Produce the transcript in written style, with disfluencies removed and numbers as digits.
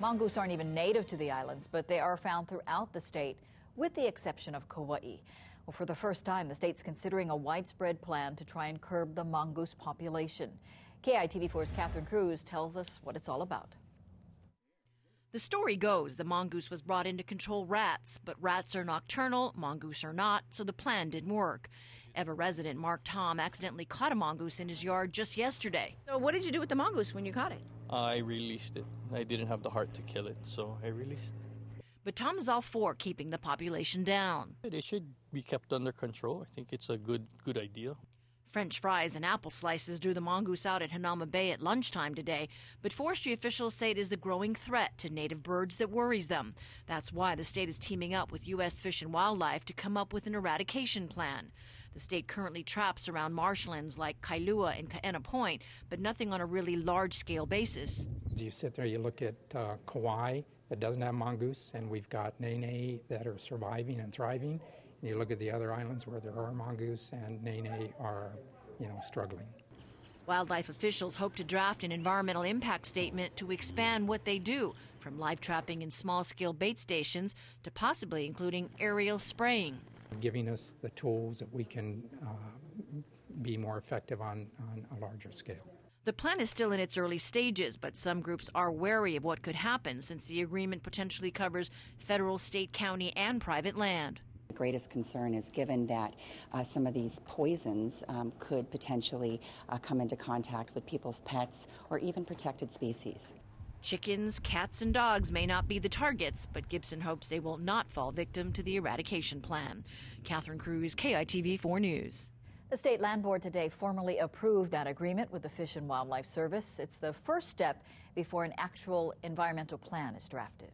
Mongoose aren't even native to the islands, but they are found throughout the state, with the exception of Kauai. Well, for the first time, the state's considering a widespread plan to try and curb the mongoose population. KITV4's Catherine Cruz tells us what it's all about. The story goes the mongoose was brought in to control rats, but rats are nocturnal, mongoose are not, so the plan didn't work. Ever resident Mark THOM accidentally caught a mongoose in his yard just yesterday. So what did you do with the mongoose when you caught it? I released it. I didn't have the heart to kill it, so I released it. But Tom is all for keeping the population down. It should be kept under control. I think it's a good idea. French fries and apple slices drew the mongoose out at Hanauma Bay at lunchtime today, but forestry officials say it is a growing threat to native birds that worries them. That's why the state is teaming up with U.S. Fish and Wildlife to come up with an eradication plan. The state currently traps around marshlands like Kailua and Kaena Point, but nothing on a really large-scale basis. You sit there, you look at Kauai that doesn't have mongoose, and we've got Nene that are surviving and thriving. And you look at the other islands where there are mongoose and Nene are, struggling. Wildlife officials hope to draft an environmental impact statement to expand what they do, from live trapping in small-scale bait stations to possibly including aerial spraying. Giving us the tools that we can be more effective on a larger scale. The plan is still in its early stages, but some groups are wary of what could happen since the agreement potentially covers federal, state, county, and private land. The greatest concern is given that some of these poisons could potentially come into contact with people's pets or even protected species. Chickens, cats, and dogs may not be the targets, but Gibson hopes they will not fall victim to the eradication plan. Catherine Cruz, KITV4 News. The State Land Board today formally approved that agreement with the Fish and Wildlife Service. It's the first step before an actual environmental plan is drafted.